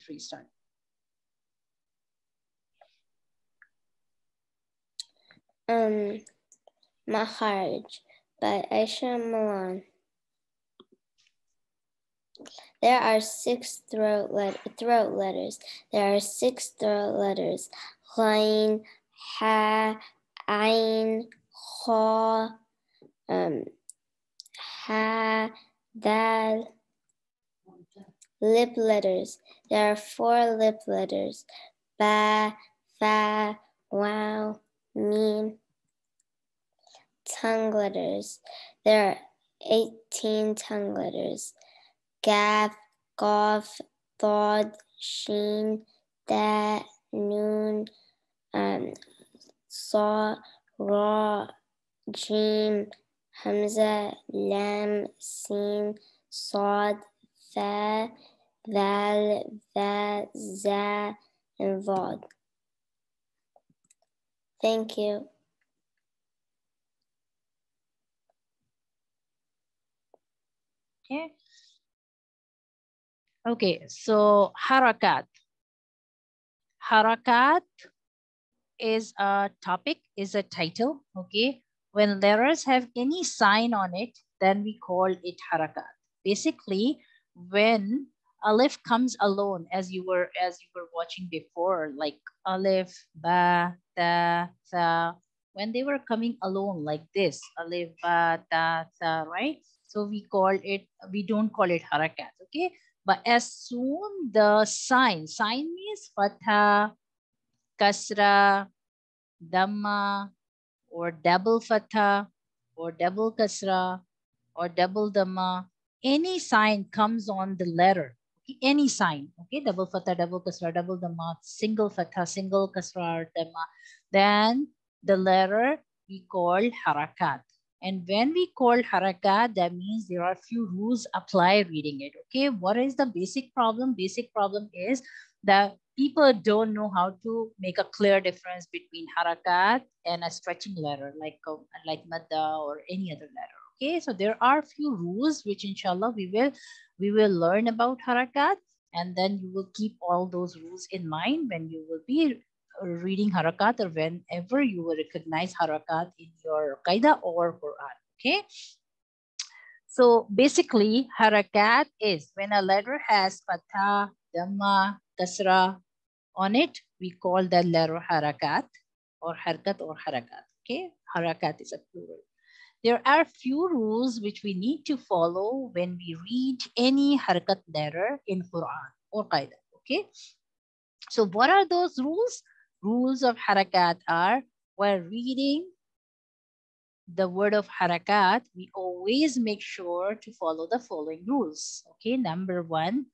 Restart. Makharij by Aisha Milan. There are six throat letters. There are six throat letters. Ghain, ha, ain, kha, ha, dal. Lip letters. There are four lip letters. Ba, fa, wow, meen. Tongue letters. There are 18 tongue letters. Gaf, Gof, Thod, Sheen, Da, Noon, Saw, Ra, Jim, Hamza, Lam, Sin, Sod, Fa, Val, Va, Za, and Vod. Thank you. Okay. Okay, so harakat. Harakat is a topic, is a title. Okay. When letters have any sign on it, then we call it harakat. Basically, when Alif comes alone, as you were watching before, like Alif, Ba, Ta, Tha, when they were coming alone like this, Alif, Ba, Ta, Tha, right? So we don't call it harakat, okay? But as soon the sign means fatha, kasra, dhamma, or double fatha, or double kasra, or double dhamma, any sign comes on the letter. Okay? Any sign, okay, double fatha, double kasra, double dhamma, single fatha, single kasra, or dhamma, then the letter we call harakat. And when we call harakat, that means there are few rules apply reading it. Okay, what is the basic problem? Basic problem is that people don't know how to make a clear difference between harakat and a stretching letter like madda or any other letter. Okay, so there are few rules which inshallah we will learn about harakat, and then you will keep all those rules in mind when you will be reading harakat or whenever you will recognize harakat in your qaida or Quran. Okay, so basically harakat is when a letter has fatha, dhamma, kasra on it, we call that letter harakat or harkat or harakat. Okay, harakat is a plural. There are few rules which we need to follow when we read any harakat letter in Quran or qaida. Okay, so what are those rules? Rules of harakat are while reading the word of harakat, we always make sure to follow the following rules. Okay, number one,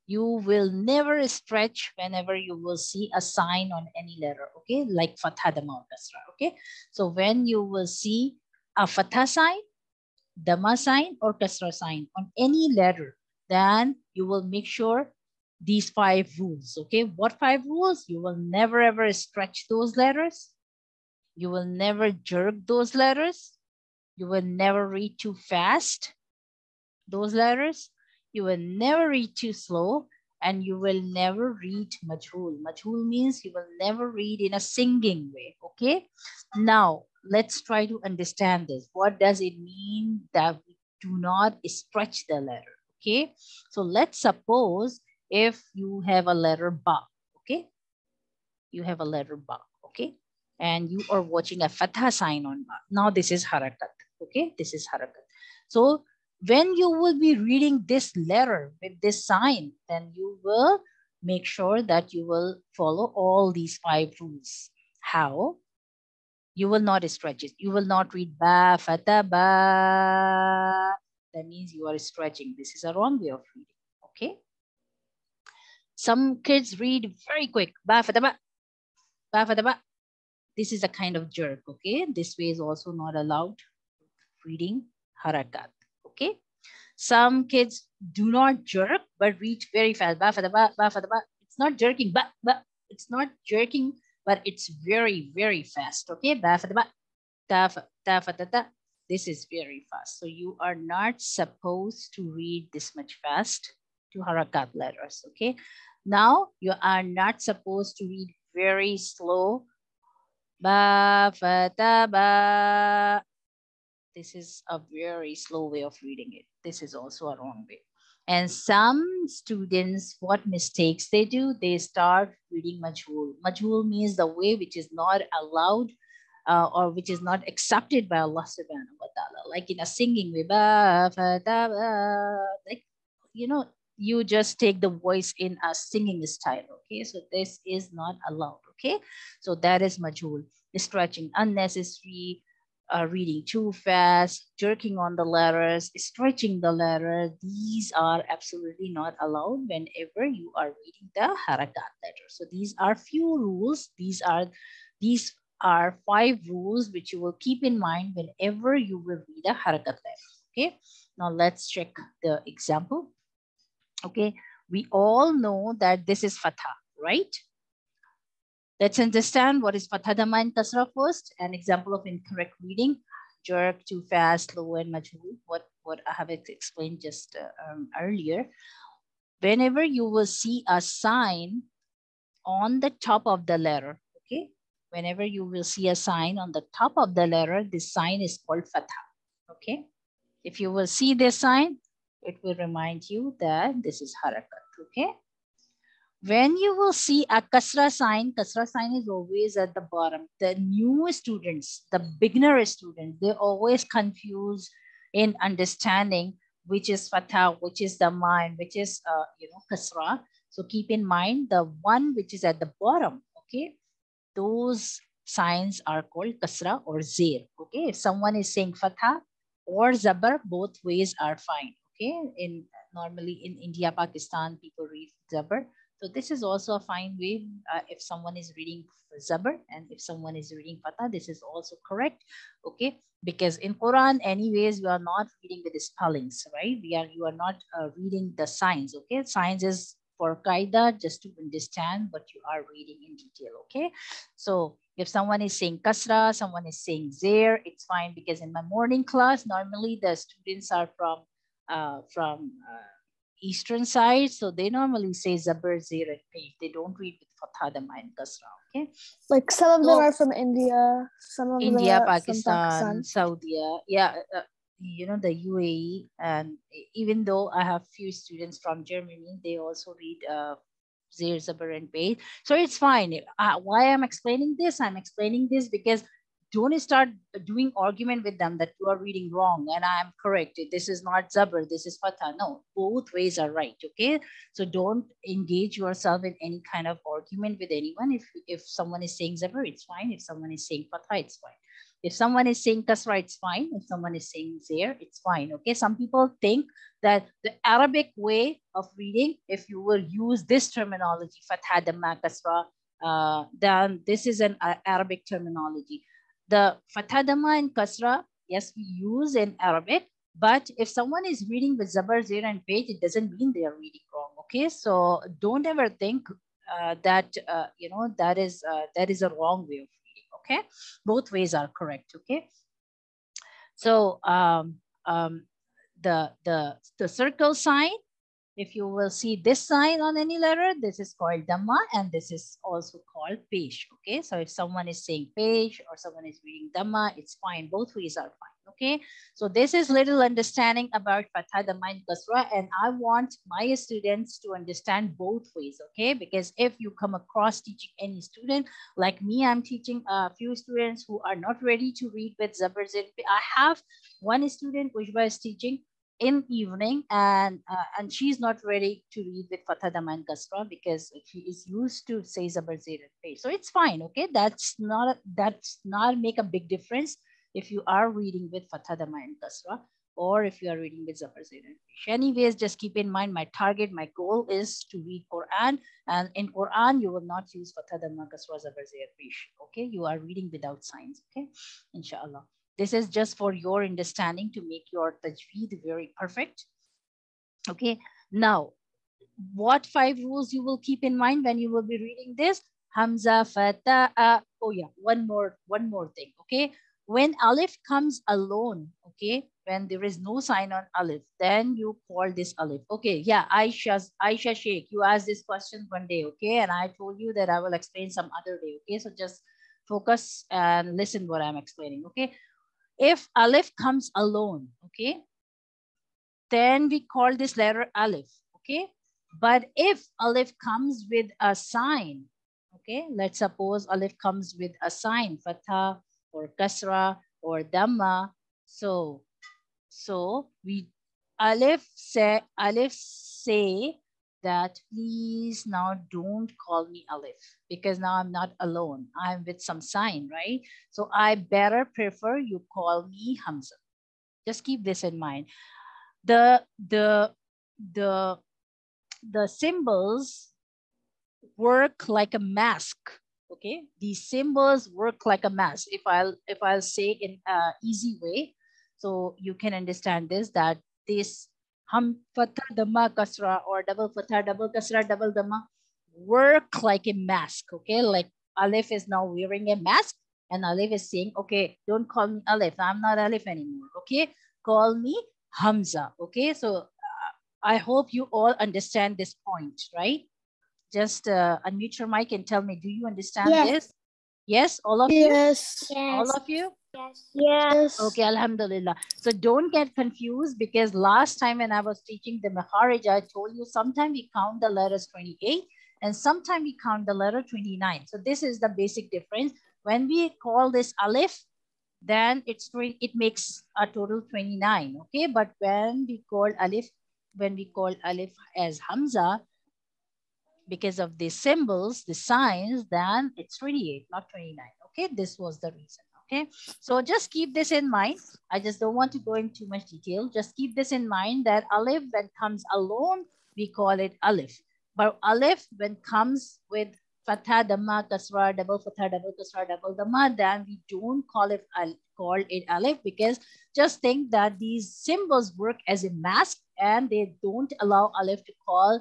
you will never stretch whenever you will see a sign on any letter. Okay, like fatha, dhamma, or kasra. Okay, so when you will see a fatha sign, dhamma sign, or kasra sign on any letter, then you will make sure these 5 rules. Okay, what 5 rules? You will never ever stretch those letters. You will never jerk those letters. You will never read too fast those letters. You will never read too slow, and you will never read majhul. Majhul means you will never read in a singing way. Okay, now let's try to understand this. What does it mean that we do not stretch the letter? Okay, so let's suppose if you have a letter ba. Okay, you have a letter ba. Okay, and you are watching a fatha sign on ba. Now this is harakat. Okay, this is harakat. So when you will be reading this letter with this sign, then you will make sure that you will follow all these 5 rules. How? You will not stretch it. You will not read ba, fatha, ba. That means you are stretching. This is a wrong way of reading. Okay. Some kids read very quick. Ba, fatha, ba. Ba, fatha, ba. This is a kind of jerk. Okay. This way is also not allowed reading harakat. Okay. Some kids do not jerk but read very fast. Ba, fada, ba, ba, fada, ba. It's not jerking, ba, ba. It's not jerking, but it's very, very fast. Okay, ba, fada, ba, ta, ta, fada, ta. This is very fast. So you are not supposed to read this much fast to harakat letters. Okay. Now you are not supposed to read very slow. Ba, fa, ta, ba. This is a very slow way of reading it. This is also a wrong way. And some students, what mistakes they do, they start reading majhul. Majhul means the way which is not allowed or which is not accepted by Allah subhanahu wa ta'ala. Like in a singing way, ba, fa, ta, ba. Like, you know, you just take the voice in a singing style. Okay, so this is not allowed. Okay, so that is majhul. Stretching unnecessary, reading too fast, jerking on the letters, stretching the letter. These are absolutely not allowed whenever you are reading the harakat letter. So these are few rules. These are 5 rules which you will keep in mind whenever you will read a harakat letter. Okay. Now let's check the example. Okay. We all know that this is fatha, right? Let's understand what is fatha, dhamma, and kasra first. An example of incorrect reading: jerk, too fast, slow, and majhul. What I have explained just earlier. Whenever you will see a sign on the top of the letter, okay? Whenever you will see a sign on the top of the letter, this sign is called fatha, okay? If you will see this sign, it will remind you that this is harakat, okay? When you will see a kasra sign is always at the bottom. The new students, the beginner students, they always confuse in understanding which is fatha, which is dhamma, and which is kasra. So keep in mind the one which is at the bottom. Okay, those signs are called kasra or zir. Okay, if someone is saying fatha or zabar, both ways are fine. Okay, normally in India, Pakistan, people read zabar. So this is also a fine way. If someone is reading zabar and if someone is reading fatha, this is also correct. Okay, because in Quran, anyways, we are not reading with the spellings, right? You are not reading the signs. Okay, signs is for qaida, just to understand what you are reading in detail. Okay, so if someone is saying kasra, someone is saying zir, it's fine, because in my morning class, normally the students are from eastern side, so they normally say zabar, zir, and page. They don't read with fatha, dhamma, and kasra. Okay, like some of them are from India, some of them India, are from Pakistan, Pakistan. Saudi, yeah, the UAE, and even though I have few students from Germany, they also read Zir, Zabar, and Page. So it's fine. Why I'm explaining this? I'm explaining this because don't start doing argument with them that you are reading wrong and I am correct. This is not Zabar, this is Fatha. No, both ways are right. Okay, so don't engage yourself in any kind of argument with anyone. If someone is saying Zabar, it's fine. If someone is saying Fatha, it's fine. If someone is saying Kasra, it's fine. If someone is saying Zair, it's fine. Okay, some people think that the Arabic way of reading, if you will use this terminology, Fatha, Dhamma, Kasra, then this is an Arabic terminology. The Fatha, Dhamma, and Kasra, yes, we use in Arabic, but if someone is reading with Zabar, Zair, and Page, it doesn't mean they are reading wrong. Okay, so don't ever think that that is a wrong way of reading. Okay, both ways are correct. Okay, so the circle sign, if you will see this sign on any letter, this is called Dhamma and this is also called Pesh. Okay, so if someone is saying Pesh or someone is reading Dhamma, it's fine. Both ways are fine. Okay, so this is little understanding about Fatha, Dhamma, and Kasra, and I want my students to understand both ways. Okay, because if you come across teaching any student like me, I'm teaching a few students who are not ready to read with Zabar Zir. I have one student which was teaching in evening and she's not ready to read with Fatha, Dhamma, and Kasra because she is used to say Zabar, Zir, and Page. So it's fine. Okay, that's not make a big difference if you are reading with Fatha, Dhamma, and Kasra or if you are reading with Zabar, Zir, and Page. Anyways, just keep in mind my target, my goal is to read Quran, and in Quran you will not use Fatha, Dhamma, Kasra, Zabar, Zir, Page. Okay, you are reading without signs. Okay, inshallah. This is just for your understanding to make your tajweed very perfect. Okay, now what 5 rules you will keep in mind when you will be reading this? Hamza, Fata. Oh yeah, one more thing. Okay, when Alif comes alone, okay, when there is no sign on Alif, then you call this Alif. Okay, yeah, Aisha Sheikh, you asked this question one day, okay, and I told you that I will explain some other day, okay, so just focus and listen what I'm explaining, okay. If Alif comes alone, okay, then we call this letter Alif, okay. But if Alif comes with a sign, okay, let's suppose Alif comes with a sign, Fatha or Kasra or Dhamma. So we Alif say that please now don't call me Alif because now I'm not alone. I'm with some sign, right? So I better prefer you call me Hamza. Just keep this in mind. The the the the symbols work like a mask. Okay, these symbols work like a mask. If I'll say in a easy way, so you can understand this, that this fatha dhamma kasra or double fatha double kasra double dhamma work like a mask. Okay, like Alif is now wearing a mask and Alif is saying, okay, don't call me Alif, I'm not Alif anymore, okay, call me Hamza. Okay, so I hope you all understand this point, right? Just unmute your mic and tell me, do you understand this? Yes, all of you? Yes. All of you? Yes. Okay, Alhamdulillah. So don't get confused, because last time when I was teaching the Makharij, I told you sometimes we count the letters 28 and sometimes we count the letter 29. So this is the basic difference. When we call this Alif, then it makes a total 29. Okay, but when we call Alif as Hamza, because of the symbols, the signs, then it's 28, not 29. Okay, this was the reason. Okay, so just keep this in mind. I just don't want to go into too much detail. Just keep this in mind that Alif, when comes alone, we call it Alif. But Alif, when comes with Fatha, Dhamma, Kasra, double Fatha, double Kasra, double Dhamma, then we don't call it Alif, because just think that these symbols work as a mask and they don't allow Alif to call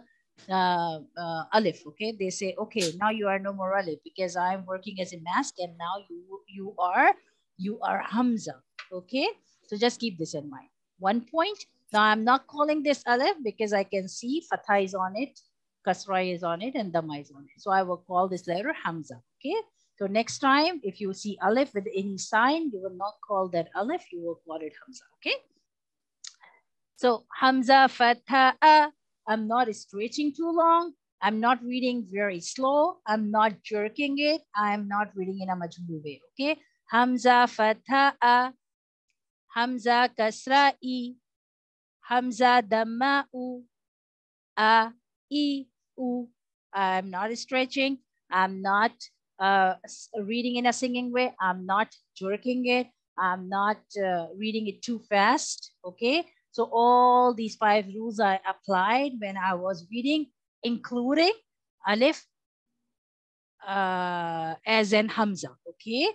Alif. Okay, they say, okay, now you are no more Alif because I'm working as a mask, and now you are Hamza. Okay, so just keep this in mind. One point. Now I'm not calling this Alif because I can see Fatha is on it, Kasra is on it, and Dhamma is on it. So I will call this letter Hamza. Okay, so next time if you see Alif with any sign, you will not call that Alif, you will call it Hamza. Okay, so Hamza, Fatha. I'm not stretching too long. I'm not reading very slow. I'm not jerking it. I'm not reading in a majhul way. Okay. Hamza fatha'a. Hamza kasra'i. Hamza damma'u. A, I, U. I'm not stretching. I'm not reading in a singing way. I'm not jerking it. I'm not reading it too fast. Okay. So all these 5 rules I applied when I was reading, including Alif as in Hamza. Okay.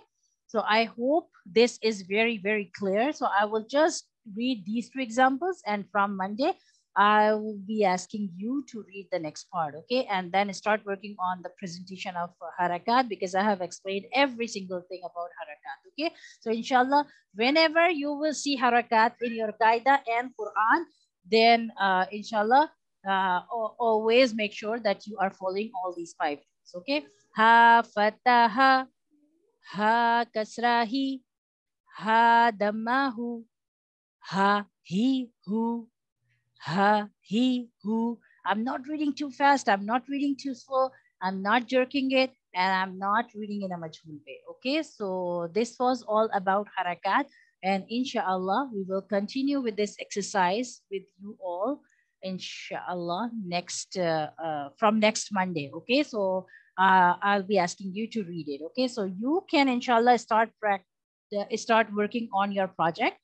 So I hope this is very, very clear. So I will just read these 2 examples, and from Monday, I will be asking you to read the next part, okay? And then start working on the presentation of Harakat, because I have explained every single thing about Harakat, okay? So inshallah, whenever you will see Harakat in your Qaida and Quran, then inshallah, always make sure that you are following all these 5 things, okay? Ha fataha, ha kasrahi, ha damahu, ha he hu, ha, he, who. I'm not reading too fast. I'm not reading too slow. I'm not jerking it. And I'm not reading in a majhul way. Okay, so this was all about harakat. And inshallah, we will continue with this exercise with you all, inshallah, from next Monday. Okay, so I'll be asking you to read it. Okay, so you can, inshallah, start working on your project,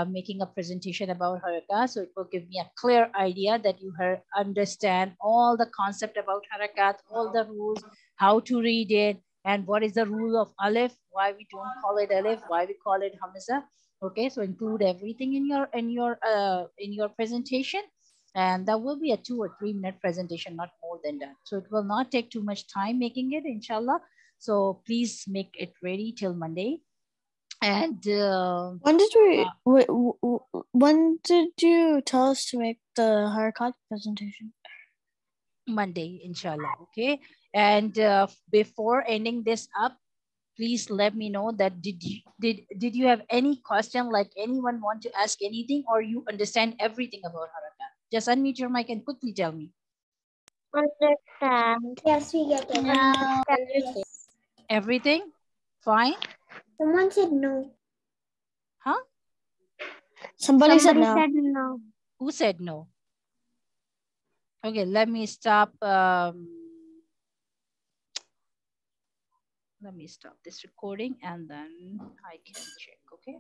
making a presentation about harakat. So it will give me a clear idea that you understand all the concept about harakat, all the rules, how to read it, and what is the rule of Alif, why we don't call it Alif, why we call it Hamza. Okay, so include everything in your presentation, and that will be a 2 or 3 minute presentation, not more than that. So it will not take too much time making it, inshallah. So please make it ready till Monday. And when did you tell us to make the Harakat presentation? Monday, inshallah. Okay. And before ending this up, please let me know that did you have any question, like anyone want to ask anything, or you understand everything about harakat? Just unmute your mic and quickly tell me. Understand. Yes, we get it. No. Understand. Everything fine? Someone said no. Huh? Somebody said no. no. Who said no? Okay, let me stop. Let me stop this recording and then I can check. Okay.